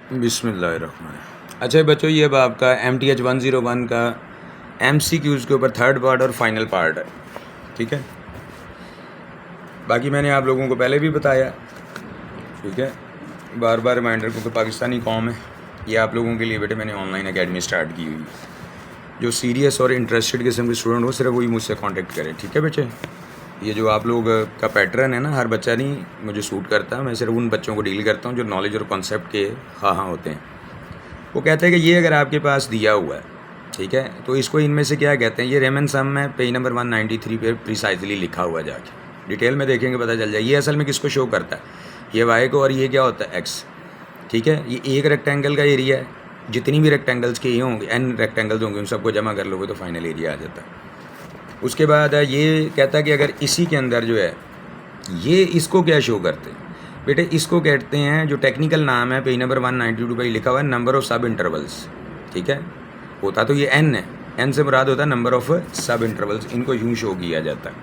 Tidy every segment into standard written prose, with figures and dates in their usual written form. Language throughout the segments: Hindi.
बिस्मिल्लाहिर्रहमानिर्रहीम। अच्छा बच्चों, ये अब आपका MTH 101 का MCQs के ऊपर थर्ड पार्ट और फाइनल पार्ट है, ठीक है। बाकी मैंने आप लोगों को पहले भी बताया, ठीक है, बार बार रिमाइंडर, क्योंकि पाकिस्तानी कौम है। ये आप लोगों के लिए बेटे मैंने ऑनलाइन एकेडमी स्टार्ट की हुई है। जो सीरियस और इंटरेस्टेड किस्म के स्टूडेंट हो सिर्फ वही मुझसे कांटेक्ट करें, ठीक है बच्चे। ये जो आप लोग का पैटर्न है ना, हर बच्चा नहीं मुझे सूट करता। मैं सिर्फ उन बच्चों को डील करता हूँ जो नॉलेज और कॉन्सेप्ट के हाँ होते हैं। वो कहते हैं कि ये अगर आपके पास दिया हुआ है, ठीक है, तो इसको इनमें से क्या कहते हैं। ये रेमन सम है, पेज नंबर 193 पे प्रिसाइजली लिखा हुआ जाके डिटेल में देखेंगे पता चल जाए। ये असल में किसको शो करता है, ये वाई को, और ये क्या होता है एक्स, ठीक है। ये एक रेक्टेंगल का एरिया है। जितनी भी रेक्टेंगल्स के ये होंगे, n रेक्टेंगल्स होंगे, उन सबको जमा कर लोगे तो फाइनल एरिया आ जाता है। उसके बाद ये कहता है कि अगर इसी के अंदर जो है, ये इसको क्या शो करते हैं बेटे, इसको कहते हैं, जो टेक्निकल नाम है पेज नंबर 192 पर लिखा हुआ है, नंबर ऑफ सब इंटरवल्स, ठीक है। होता तो ये n है, n से मुराद होता है नंबर ऑफ सब इंटरवल्स। इनको यूं शो किया जाता है,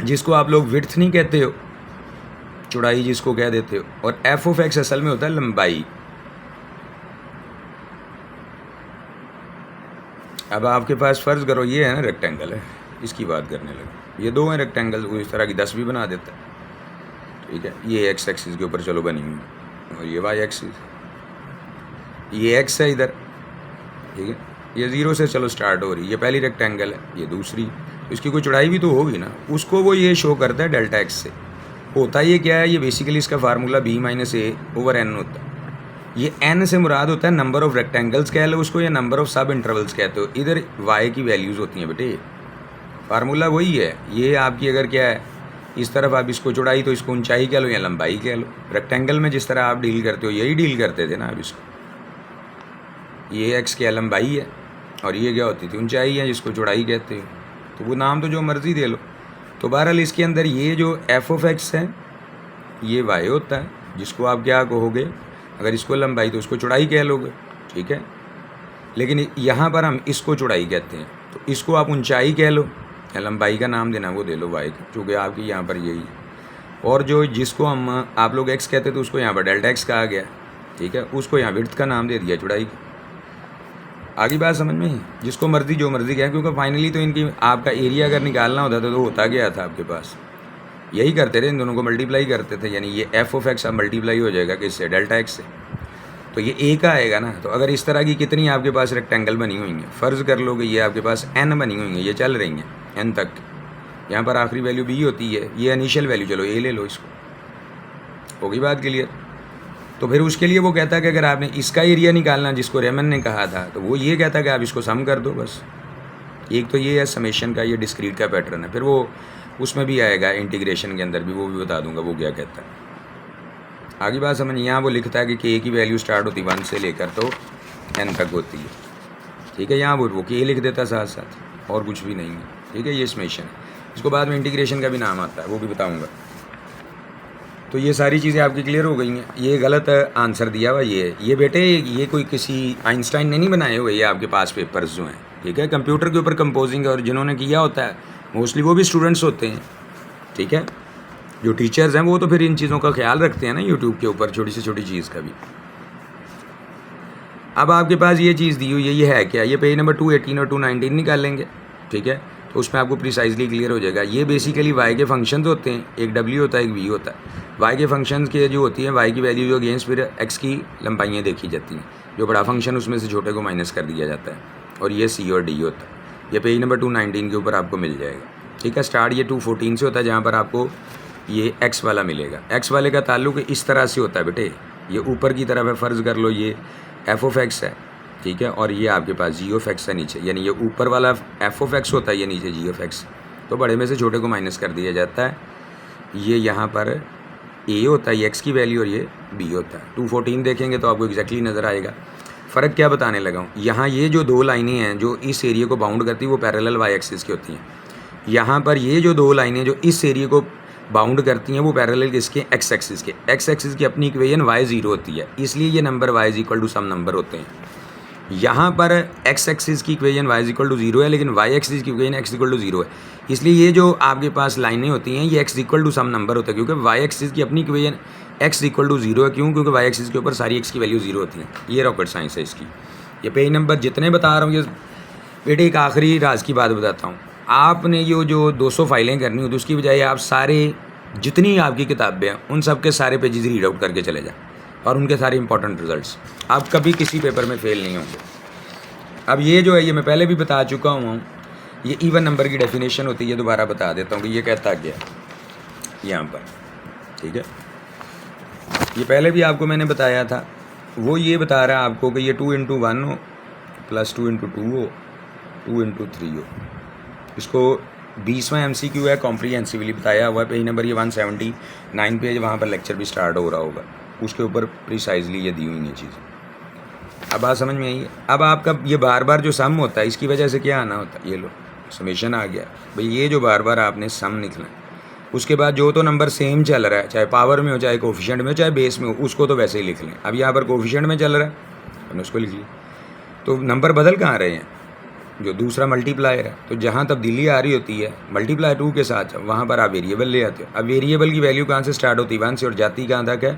जिसको आप लोग विड्थ नहीं कहते हो, चौड़ाई जिसको कह देते हो। और एफ ऑफ एक्स असल में होता है लंबाई। अब आपके पास फ़र्ज़ करो ये है ना रेक्टेंगल है, इसकी बात करने लगे। ये दो हैं रेक्टेंगल, वो इस तरह की 10 भी बना देता है, ठीक है। ये एक्स एक्सिस के ऊपर चलो बनी हुई, और ये वाई एक्सिस, ये एक्स है इधर, ठीक है। ये 0 से चलो स्टार्ट हो रही है, ये पहली रेक्टेंगल है, ये दूसरी, तो इसकी कोई चौड़ाई भी तो होगी ना। उसको वो ये शो करता है डेल्टा एक्स से। होता ये क्या है, ये बेसिकली इसका फार्मूला b-a/n होता है। ये n से मुराद होता है नंबर ऑफ़ रेक्टेंगल्स कह लो उसको, या नंबर ऑफ़ सब इंटरवल्स कहते हो। इधर y की वैल्यूज़ होती हैं बेटे, फार्मूला वही है। ये आपकी अगर क्या है, इस तरफ आप इसको चौड़ाई, तो इसको ऊंचाई कह लो या लंबाई कह लो। रेक्टेंगल में जिस तरह आप डील करते हो यही डील करते थे ना आप इसको। ये x क्या लंबाई है, और ये क्या होती थी ऊंचाई है, जिसको चौड़ाई कहते हो। तो वो नाम तो जो मर्ज़ी दे लो। तो बहरहाल इसके अंदर ये जो एफ ऑफ एक्स है, ये y होता है, जिसको आप क्या कहोगे, अगर इसको लंबाई तो उसको चौड़ाई कह लोगे, ठीक है। लेकिन यहाँ पर हम इसको चौड़ाई कहते हैं, तो इसको आप ऊंचाई कह लो, या लंबाई का नाम देना वो दे लो y का, चूँकि आपकी यहाँ पर यही है। और जो जिसको हम आप लोग x कहते तो उसको यहाँ पर डेल्टा x कहा गया, ठीक है। उसको यहाँ विड्थ का नाम दे दिया, चौड़ाई का। आगे बात समझ में, जिसको मर्जी जो मर्जी कहें, क्योंकि फाइनली तो इनकी आपका एरिया अगर निकालना होता तो होता गया था आपके पास। यही करते थे, इन दोनों को मल्टीप्लाई करते थे, यानी ये एफ ऑफ एक्स अब मल्टीप्लाई हो जाएगा किससे, डेल्टा एक्स से। तो ये ए का आएगा ना। तो अगर इस तरह की कितनी आपके पास रेक्टेंगल बनी हुई हैं, फ़र्ज़ कर लो कि ये आपके पास n बनी हुई हैं, ये चल रही हैं n तक। यहाँ पर आखिरी वैल्यू b होती है, ये इनिशियल वैल्यू, चलो a ले लो, इसको होगी बात क्लियर। तो फिर उसके लिए वो कहता है कि अगर आपने इसका एरिया निकालना, जिसको रेमन ने कहा था, तो वो ये कहता है कि आप इसको सम कर दो बस। एक तो ये है समेशन का, ये डिस्क्रीट का पैटर्न है। फिर वो उसमें भी आएगा इंटीग्रेशन के अंदर भी, वो भी बता दूंगा वो क्या कहता है। आगे बात समझ। यहाँ वो लिखता है कि k की वैल्यू स्टार्ट होती 1 से लेकर तो n तक होती है, ठीक है। यहाँ वो k लिख देता साथ साथ, और कुछ भी नहीं है, ठीक है। ये समेशन है, इसको बाद में इंटीग्रेशन का भी नाम आता है, वो भी बताऊँगा। तो ये सारी चीज़ें आपकी क्लियर हो गई हैं। ये गलत आंसर दिया हुआ ये बेटे, ये कोई किसी आइंस्टाइन ने नहीं बनाए हुए, ये आपके पास पेपर्स जो हैं, ठीक है। कंप्यूटर के ऊपर कंपोजिंग, और जिन्होंने किया होता है मोस्टली वो भी स्टूडेंट्स होते हैं, ठीक है। जो टीचर्स हैं वो तो फिर इन चीज़ों का ख्याल रखते हैं ना, यूट्यूब के ऊपर छोटी से छोटी चीज़ का भी। अब आपके पास ये चीज़ दी हुई है, ये है क्या, ये पेज नंबर 218 और 219 निकालेंगे, ठीक है। तो उसमें आपको प्रिसाइजली क्लियर हो जाएगा। ये बेसिकली y के फंक्शंस होते हैं, एक w होता है, एक v होता है। y के फंक्शंस के जो होती हैं, y की वैल्यू जो अगेंस्ट फिर x की लंबाइयाँ देखी जाती हैं, जो बड़ा फंक्शन उसमें से छोटे को माइनस कर दिया जाता है, और ये c और d होता है। ये पेज नंबर 219 के ऊपर आपको मिल जाएगा, ठीक है। स्टार्ट ये 214 से होता है, जहाँ पर आपको ये x वाला मिलेगा। x वाले का ताल्लुक इस तरह से होता है बेटे, ये ऊपर की तरफ है, फ़र्ज़ कर लो ये f ऑफ x है, ठीक है। और ये आपके पास g ऑफ x है नीचे, यानी ये ऊपर वाला f ऑफ x होता है, ये नीचे g ऑफ x। तो बड़े में से छोटे को माइनस कर दिया जाता है। ये यहाँ पर a होता है, ये x की वैल्यू, और ये b होता है। 214 देखेंगे तो आपको एग्जैक्टली नज़र आएगा। फ़र्क क्या बताने लगा हूँ, यहाँ ये जो दो लाइनें हैं जो इस एरिया को बाउंड करती है, वो पैरेलल y एक्सिस की होती हैं। यहाँ पर ये जो दो लाइनें जो इस एरिया को बाउंड करती हैं, वो पैरेलल किसके, x एक्सिस के। x एक्सिस की अपनी इक्वेशन y 0 होती है, इसलिए ये नंबर y = सम नंबर होते हैं। यहाँ पर x एक्सिस की इक्वेशन y = 0 है, लेकिन y एक्सिस की इक्वेशन x = 0 है, इसलिए ये जो आपके पास लाइनें होती हैं ये x = सम नंबर होता है, क्योंकि y एक्सिस की अपनी equation x equal to zero है। क्यों? क्योंकि वाई एक्सिस के ऊपर सारी एक्स की वैल्यू जीरो होती है। ये रॉकेट साइंस है इसकी। ये पेज नंबर जितने बता रहा हूँ, ये बेटे एक आखिरी राज की बात बताता हूँ। आपने ये जो 200 फाइलें करनी होती, उसकी बजाय आप सारे जितनी आपकी किताबें हैं उन सब के सारे पेजेस रीड आउट करके चले जाएं और उनके सारे इंपॉर्टेंट रिजल्ट्स, आप कभी किसी पेपर में फेल नहीं होंगे। अब ये जो है, ये मैं पहले भी बता चुका हूँ, ये इवन नंबर की डेफिनेशन होती है। दोबारा बता देता हूँ कि ये कहता क्या है यहाँ पर, ठीक है। ये पहले भी आपको मैंने बताया था। वो ये बता रहा है आपको कि ये 2 × 1 हो प्लस 2 × 2 हो, 2 × 3 हो। इसको 20वां MCQ है, कॉम्प्रीहेंसिवली बताया हुआ है। पेज नंबर ये 179 पेज, वहाँ पर लेक्चर भी स्टार्ट हो रहा होगा, उसके ऊपर प्रिसाइजली ये दी हुई है चीज़ें। अब बात समझ में आई है। अब आपका ये बार बार जो सम होता है, इसकी वजह से क्या आना होता है, ये लो समेशन आ गया भाई। ये जो बार बार आपने सम निकला, उसके बाद जो तो नंबर सेम चल रहा है, चाहे पावर में हो, चाहे कोफिशिएंट में हो, चाहे बेस में हो, उसको तो वैसे ही लिख लें। अब यहाँ पर कोफिशिएंट में चल रहा है, हमने उसको लिख लिया। तो नंबर बदल कहाँ रहे हैं, जो दूसरा मल्टीप्लायर है, तो जहाँ तब्दीली आ रही होती है मल्टीप्लाई 2 के साथ, वहाँ पर आप वेरिएबल ले आते हो। अब वेरिएबल की वैल्यू कहाँ से स्टार्ट होती है, 1 से, और जाती कहाँ तक है,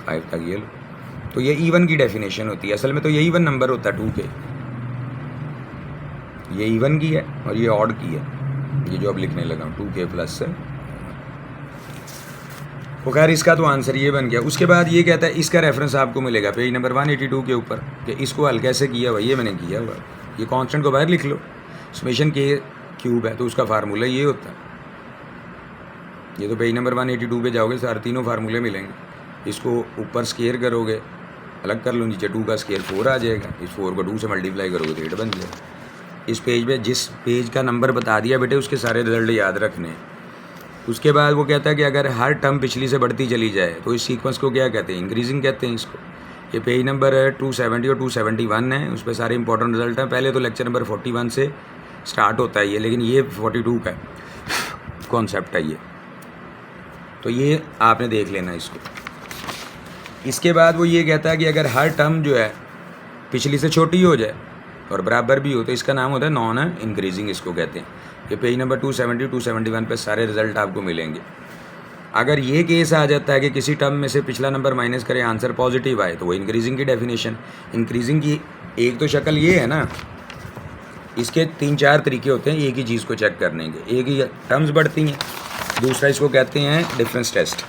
5 तक। ये लो, तो ये इवन की डेफिनेशन होती है। असल में तो ये इवन नंबर होता है 2 के, ये इवन की है और ये ऑड की है, ये जो अब लिखने लगा हूँ 2 के प्लस से। तो खैर इसका तो आंसर ये बन गया। उसके बाद ये कहता है, इसका रेफरेंस आपको मिलेगा पेज नंबर 182 के ऊपर, कि इसको हल कैसे किया हुआ, ये मैंने किया हुआ। ये कांस्टेंट को बाहर लिख लो, समेशन के क्यूब है तो उसका फार्मूला ये होता है। ये तो पेज नंबर 182 पे जाओगे, सारे तीनों फार्मूले मिलेंगे। इसको ऊपर स्केयर करोगे, अलग कर लो, नीचे 2 का स्केयर 4 आ जाएगा। इस 4 को 2 से मल्टीप्लाई करोगे तो 8 बन जाएगा। इस पेज पे जिस पेज का नंबर बता दिया बेटे, उसके सारे रिजल्ट याद रखने हैं। उसके बाद वो कहता है कि अगर हर टर्म पिछली से बढ़ती चली जाए तो इस सीक्वेंस को क्या कहते हैं, इंक्रीजिंग कहते हैं इसको। ये पेज नंबर 270 और 271 है, उस पर सारे इंपॉर्टेंट रिजल्ट हैं। पहले तो लेक्चर नंबर 41 से स्टार्ट होता है ये, लेकिन ये 42 का कॉन्सेप्ट है ये, तो ये आपने देख लेना इसको। इसके बाद वो ये कहता है कि अगर हर टर्म जो है पिछली से छोटी हो जाए और बराबर भी हो, तो इसका नाम होता है नॉन इंक्रीजिंग, इसको कहते हैं। ये पेज नंबर 270 271 पे सारे रिजल्ट आपको मिलेंगे। अगर ये केस आ जाता है कि किसी टर्म में से पिछला नंबर माइनस करें, आंसर पॉजिटिव आए, तो वो इंक्रीजिंग की डेफिनेशन। इंक्रीजिंग की एक तो शक्ल ये है ना, इसके 3-4 तरीके होते हैं एक ही चीज़ को चेक करने के। एक ही टर्म्स बढ़ती हैं, दूसरा इसको कहते हैं डिफरेंस टेस्ट,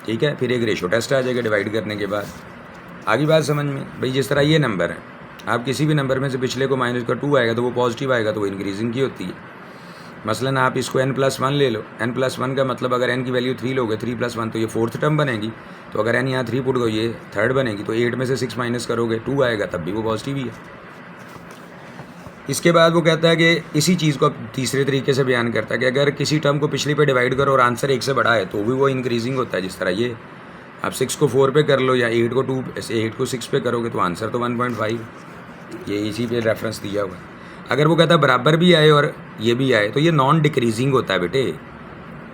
ठीक है। फिर एक रेशो टेस्ट आ जाएगा डिवाइड करने के बाद। आगे बात समझ में भाई, जिस तरह ये नंबर है, आप किसी भी नंबर में से पिछले को माइनस कर 2 आएगा तो वो पॉजिटिव आएगा, तो वो इंक्रीजिंग की होती है। मसलन आप इसको n+1 ले लो, n+1 का मतलब अगर n की वैल्यू 3 लोगे, 3 + 1 तो ये 4th टर्म बनेगी। तो अगर n यहाँ 3 पुट गो, ये 3rd बनेगी। तो 8 में से 6 माइनस करोगे 2 आएगा, तब भी वो पॉजिटिव ही है। इसके बाद वो कहता है कि इसी चीज़ को तीसरे तरीके से बयान करता है कि अगर किसी टर्म को पिछली पे डिवाइड करो और आंसर 1 से बड़ा है, तो भी वो इंक्रीजिंग होता है। जिस तरह ये आप 6 को 4 पे कर लो या 8 को 6 पे करोगे, तो आंसर तो 1.5, ये इसी पे रेफरेंस दिया हुआ है। अगर वो कहता है बराबर भी आए और ये भी आए, तो ये नॉन डिक्रीजिंग होता है बेटे,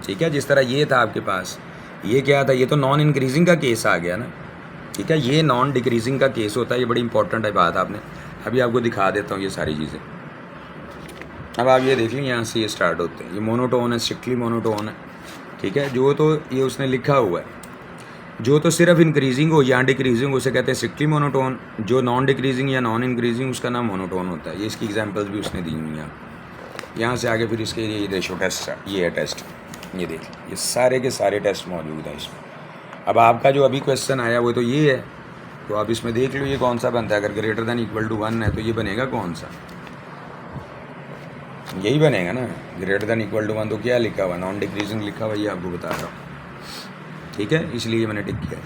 ठीक है। जिस तरह ये था आपके पास, ये क्या था, ये तो नॉन इंक्रीजिंग का केस आ गया ना, ठीक है। ये नॉन डिक्रीजिंग का केस होता है। ये बड़ी इंपॉर्टेंट है बात, आपने अभी आपको दिखा देता हूँ ये सारी चीज़ें। अब आप ये देख लें, यहाँ से ये स्टार्ट होते हैं। ये मोनोटोन है, स्ट्रिक्टली मोनोटोन है, ठीक है। जो तो ये उसने लिखा हुआ है, जो तो सिर्फ इंक्रीजिंग हो या डिक्रीजिंग, उसे कहते हैं स्ट्रिक्टली मोनोटोन। जो नॉन डिक्रीजिंग या नॉन इंक्रीजिंग, उसका नाम मोनोटोन होता है। ये इसकी एग्जांपल्स भी उसने दी हुई हैं। यहाँ से आगे फिर इसके ये रेशो टेस्ट, ये है टेस्ट, ये देख, ये सारे के सारे टेस्ट मौजूद हैं इसमें। अब आपका जो अभी क्वेश्चन आया वो तो ये है, तो आप इसमें देख लो ये कौन सा बनता है। अगर ग्रेटर दैन इक्वल टू 1 है तो ये बनेगा कौन सा, यही बनेगा ना। ग्रेटर दैन इक्वल टू 1 तो क्या लिखा हुआ, नॉन डिक्रीजिंग लिखा हुआ, ये आपको बता रहा हूँ, ठीक है। इसलिए मैंने टिक किया।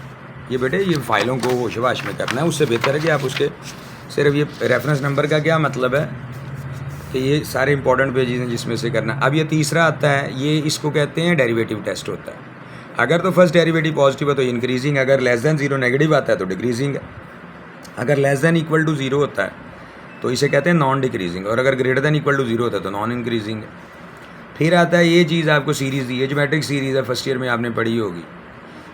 ये बेटे ये फाइलों को होशवाश में करना है, उससे बेहतर है कि आप उसके सिर्फ ये रेफरेंस नंबर का क्या मतलब है कि ये सारे इंपॉर्टेंट पेजेस हैं जिसमें से करना। अब ये तीसरा आता है, ये इसको कहते हैं डेरिवेटिव टेस्ट होता है। अगर तो फर्स्ट डेरिवेटिव पॉजिटिव है तो इंक्रीजिंग, अगर लेस दैन 0 नेगेटिव आता है तो डिक्रीजिंग है, अगर लेस दैन इक्वल टू 0 होता है तो इसे कहते हैं नॉन डिक्रीजिंग, और अगर ग्रेटर दैन इक्वल टू 0 होता है तो नॉन इंक्रीजिंग है। फिर आता है ये चीज़, आपको सीरीज़ दी है, ज्योमेट्रिक सीरीज़ है, फर्स्ट ईयर में आपने पढ़ी होगी।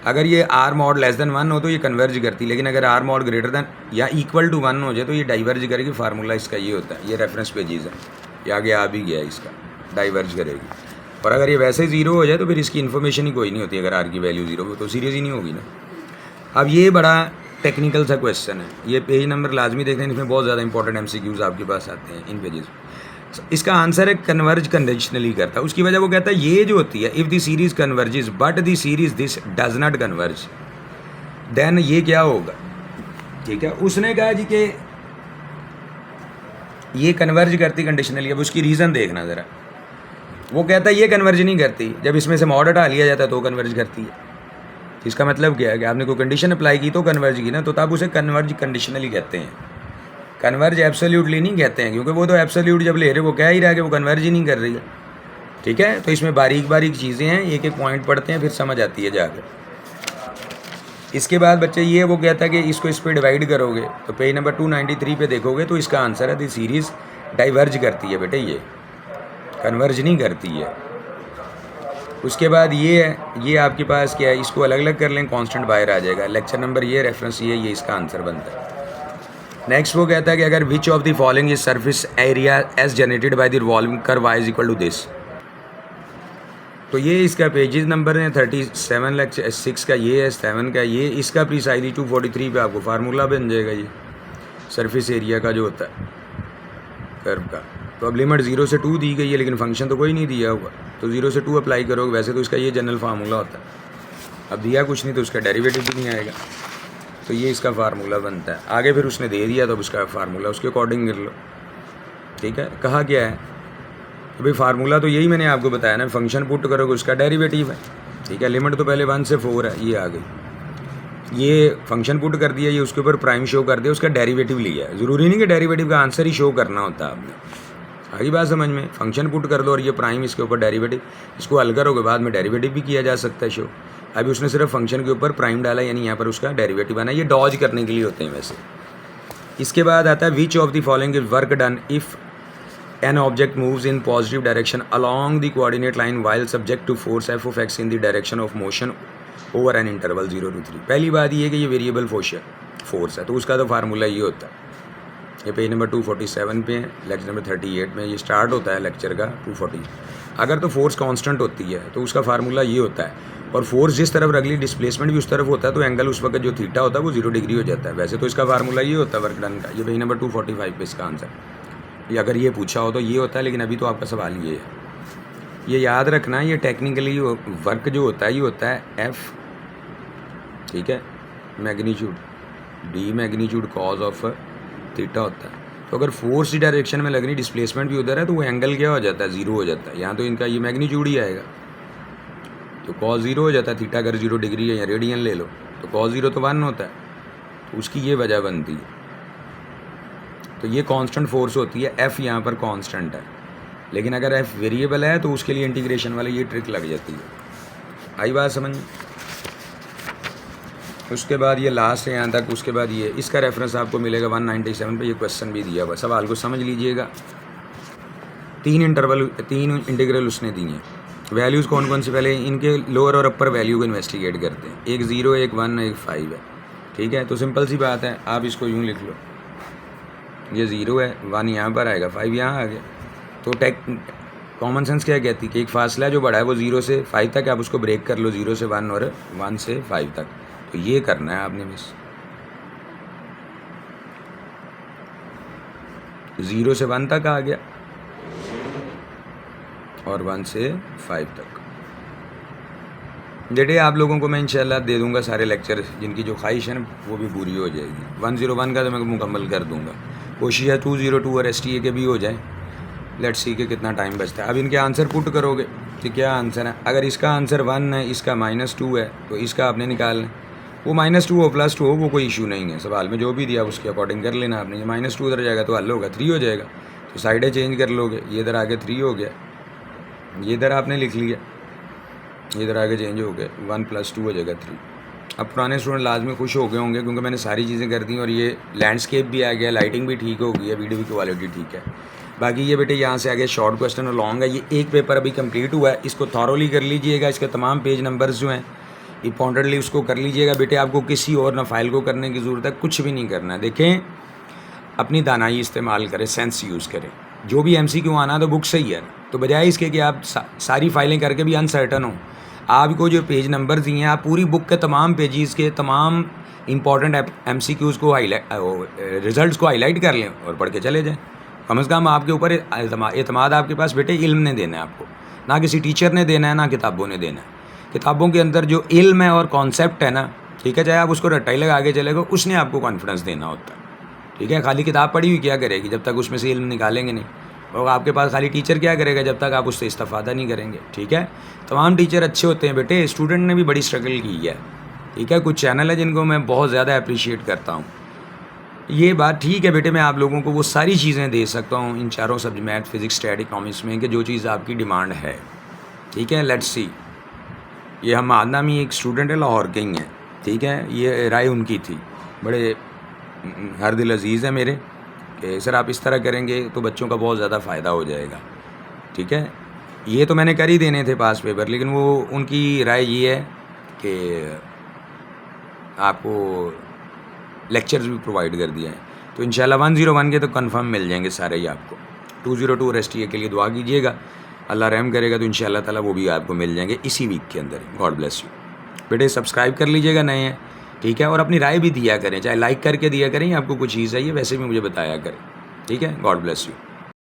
अगर ये आर मॉड लेस दैन 1 हो तो ये कन्वर्ज करती, लेकिन अगर आर मॉड ग्रेटर दैन या इक्वल टू 1 हो जाए तो ये डाइवर्ज करेगी। फार्मूला इसका ये होता है, ये रेफरेंस पेजेस है, ये आगे आ भी गया इसका, डाइवर्ज करेगी। और अगर ये वैसे ज़ीरो हो जाए तो फिर इसकी इन्फॉर्मेशन ही कोई नहीं होती। अगर आर की वैल्यू ज़ीरो हो तो सीरीज़ ही नहीं होगी ना। अब ये बड़ा टेक्निकल सा क्वेश्चन है, ये पेज नंबर लाजमी देखें, इसमें बहुत ज़्यादा इंपॉर्टेंट MCQs आपके पास आते हैं इन पेजेस। इसका आंसर है कन्वर्ज कंडीशनली करता है। उसकी वजह वो कहता है ये जो होती है, if the series converges but the series this does not converge, then ये क्या होगा। ठीक है, उसने कहा जी कि ये कन्वर्ज करती कंडीशनली। अब उसकी रीज़न देखना ज़रा। वो कहता है ये कन्वर्ज नहीं करती, जब इसमें से मॉड हटा लिया जाता है तो कन्वर्ज करती है। इसका मतलब क्या है कि आपने कोई कंडीशन अप्लाई की तो कन्वर्ज की ना, तो तब उसे कन्वर्ज कंडीशनली कहते हैं। कन्वर्ज एब्सोल्यूटली नहीं कहते हैं, क्योंकि वो तो एब्सोल्यूट जब ले रहे वो कह ही रहा है कि वो कन्वर्ज ही नहीं कर रही है। ठीक है, तो इसमें बारीक बारीक चीज़ें हैं, एक एक पॉइंट पढ़ते हैं फिर समझ आती है जाकर। इसके बाद बच्चे ये वो कहता है कि इसको इस पर डिवाइड करोगे तो पेज नंबर 293 पे देखोगे तो इसका आंसर है दी सीरीज़ डाइवर्ज करती है बेटे, ये कन्वर्ज नहीं करती है। उसके बाद ये है, ये आपके पास क्या है, इसको अलग अलग कर लें, कांस्टेंट बाहर आ जाएगा। लेक्चर नंबर ये रेफरेंस ये इसका आंसर बनता है। नेक्स्ट वो कहता है कि अगर which of the following is surface area as generated by the revolving curve y is equal to this. तो ये इसका पेजेस नंबर है 37 लेक्चर 6 का, ये है 7 का, ये इसका प्रीसाइजली 243 पे आपको फार्मूला बन जाएगा जी सरफेस एरिया का जो होता है कर्व का। तो अब लिमिट 0 से 2 दी गई है, लेकिन फंक्शन तो कोई नहीं दिया हुआ, तो 0 से 2 अप्लाई करोगे। वैसे तो इसका ये जनरल फार्मूला होता है, अब दिया कुछ नहीं तो उसका डेरिवेटिव भी नहीं आएगा, तो ये इसका फार्मूला बनता है। आगे फिर उसने दे दिया तो अब उसका फार्मूला उसके अकॉर्डिंग कर लो। ठीक है, कहा क्या है तो भाई फार्मूला तो यही मैंने आपको बताया ना, फंक्शन पुट करोगे उसका डेरिवेटिव है। ठीक है, लिमिट तो पहले 1 से 4 है, ये आ गई, ये फंक्शन पुट कर दिया, ये उसके ऊपर प्राइम शो कर दिया, उसका डेरिवेटिव लिया है। ज़रूरी नहीं कि डेरिवेटिव का आंसर ही शो करना होता है आपने, आगे बात समझ में। फंक्शन पुट कर दो और ये प्राइम इसके ऊपर डेरिवेटिव, इसको हल करोगे बाद में डेरिवेटिव भी किया जा सकता है शो। अभी उसने सिर्फ फंक्शन के ऊपर प्राइम डाला, यानी यहाँ पर उसका डेरिवेटिव बना। ये डॉज करने के लिए होते हैं वैसे। इसके बाद आता है which of the following is work done if an object moves in positive direction along the coordinate line while subject to force f of x in the direction of motion over an interval 0 to 3। पहली बात ये है कि ये वेरिएबल फोर्स है, तो उसका तो फार्मूला ये होता है। ये पेज नंबर 247 पे है, लेक्चर नंबर 38 में ये स्टार्ट होता है लेक्चर का 240। अगर तो फोर्स कांस्टेंट होती है तो उसका फार्मूला ये होता है, और फोर्स जिस तरफ रगली डिस्प्लेसमेंट भी उस तरफ होता है, तो एंगल उस वक्त जो थीटा होता है वो 0 डिग्री हो जाता है। वैसे तो इसका फार्मूला ये होता है वर्क डन का। ये पेज नंबर 245 पे इसका आंसर, ये अगर ये पूछा हो तो ये होता है, लेकिन अभी तो आपका सवाल ये है, ये याद रखना, ये टेक्निकली वर्क जो होता है ये होता है एफ, ठीक है, magnitude D magnitude cause of theta होता है। तो अगर फोर्स डायरेक्शन में लगनी डिस्प्लेसमेंट भी उधर है तो वो एंगल क्या हो जाता है, 0 हो जाता है। यहाँ तो इनका ये मैग्नीट्यूड ही आएगा, तो कॉस 0 हो जाता है। थीटा अगर 0 डिग्री है या रेडियन ले लो तो कॉस 0 तो 1 होता है, तो उसकी ये वजह बनती है। तो ये कांस्टेंट फोर्स होती है, एफ यहाँ पर कांस्टेंट है, लेकिन अगर एफ वेरिएबल है तो उसके लिए इंटीग्रेशन वाली ये ट्रिक लग जाती है। आई बात समझ। उसके बाद ये लास्ट है यहाँ तक। उसके बाद ये इसका रेफरेंस आपको मिलेगा 197 पे, ये क्वेश्चन भी दिया हुआ। सवाल को समझ लीजिएगा। 3 इंटीग्रल उसने दी हैं। वैल्यूज़ कौन कौन सी, पहले इनके लोअर और अपर वैल्यू को इन्वेस्टिगेट करते हैं। एक 0, एक 1, एक 5 है। ठीक है, तो सिंपल सी बात है, आप इसको यूँ लिख लो, ये 0 है, 1 यहाँ पर आएगा, 5 यहाँ आ गया। तो कॉमन सेंस क्या कहती है कि एक फासला जो बड़ा है वो 0 से 5 तक, आप उसको ब्रेक कर लो, 0 से 1 और 1 से 5 तक। तो ये करना है आपने बस, 0 से 1 तक आ गया और 1 से 5 तक। डेटे आप लोगों को मैं इंशाल्लाह दे दूंगा सारे लेक्चर, जिनकी जो ख्वाहिश है ना वो भी पूरी हो जाएगी। 101 का तो मैं मुकम्मल कर दूंगा। कोशिश है 202 और STA के भी हो जाए। लेट्स सी के कितना टाइम बचता है। अब इनके आंसर पुट करोगे तो क्या आंसर है। अगर इसका आंसर 1 है, इसका -2 है, तो इसका आपने निकालना है। वो -2 हो +2 हो वो कोई इशू नहीं है, सवाल में जो भी दिया उसके अकॉर्डिंग कर लेना आपने। ये -2 उधर जाएगा तो हल होगा, 3 हो जाएगा, तो साइडें चेंज कर लोगे। ये इधर आगे 3 हो गया, ये इधर आपने लिख लिया, ये इधर आगे चेंज हो गया, 1 + 2 हो जाएगा 3। अब पुराने स्टूडेंट लाजमी खुश हो गए होंगे क्योंकि मैंने सारी चीज़ें कर दी और ये लैंडस्केप भी आ गया, लाइटिंग भी ठीक हो गई है, वीडियो की क्वालिटी ठीक है। बाकी ये बेटे यहाँ से आगे शॉर्ट क्वेश्चन और लॉन्ग है। ये एक पेपर अभी कंप्लीट हुआ है, इसको थॉरोली कर लीजिएगा। इसके तमाम पेज नंबर्स जो हैं इंपॉर्टेंटली उसको कर लीजिएगा बेटे। आपको किसी और ना फाइल को करने की ज़रूरत है, कुछ भी नहीं करना है। देखें, अपनी दानाई इस्तेमाल करें, सेंस यूज़ करें। जो भी MCQ आना तो बुक से ही है, तो बजाय इसके कि आप सारी फाइलें करके भी अनसर्टन हो, आपको जो पेज नंबर दिए हैं आप पूरी बुक के तमाम पेजेस के तमाम इंपॉर्टेंट MCQs को रिजल्ट्स को हाईलाइट कर लें और पढ़ के चले जाएं। कम से कम आपके ऊपर एतमाद आपके पास बेटे इल्म ने देना है आपको, ना किसी टीचर ने देना है, ना किताबों ने देना है। किताबों के अंदर जो इल्म है और कॉन्सेप्ट है ना, ठीक है, चाहे आप उसको रट्टाई लगा के चले गो, उसने आपको कॉन्फिडेंस देना होता है। ठीक है, खाली किताब पढ़ी हुई क्या करेगी जब तक उसमें से इल्म निकालेंगे नहीं, और आपके पास खाली टीचर क्या करेगा जब तक आप उससे इस्तेफादा नहीं करेंगे। ठीक है, तमाम टीचर अच्छे होते हैं बेटे, स्टूडेंट ने भी बड़ी स्ट्रगल की है। ठीक है, कुछ चैनल है जिनको मैं बहुत ज़्यादा अप्रिशिएट करता हूँ। ये बात ठीक है बेटे, मैं आप लोगों को वो सारी चीज़ें दे सकता हूँ इन चारों subject math, physics, stat, economics में, कि जो चीज़ आपकी डिमांड है। ठीक है, लेट्स सी। ये हम नामी एक स्टूडेंट है, लाहौर के ही हैं। ठीक है, ये राय उनकी थी, बड़े हर दिल अजीज़ है मेरे, कि सर आप इस तरह करेंगे तो बच्चों का बहुत ज़्यादा फ़ायदा हो जाएगा। ठीक है, ये तो मैंने कर ही देने थे पास पेपर, लेकिन वो उनकी राय ये है कि आपको लेक्चर्स भी प्रोवाइड कर दिए हैं, तो इंशाल्लाह 101 के तो कंफर्म मिल जाएंगे सारे ही आपको। 202 RSTA के लिए दुआ कीजिएगा, अल्लाह रहम करेगा तो इंशाल्लाह ताला वो भी आपको मिल जाएंगे इसी वीक के अंदर। गॉड ब्लेस यू बेटे, सब्सक्राइब कर लीजिएगा नए हैं। ठीक है, और अपनी राय भी दिया करें, चाहे लाइक करके दिया करें, आपको कुछ चीज़ है ये वैसे भी मुझे बताया करें। ठीक है, गॉड ब्लेस यू।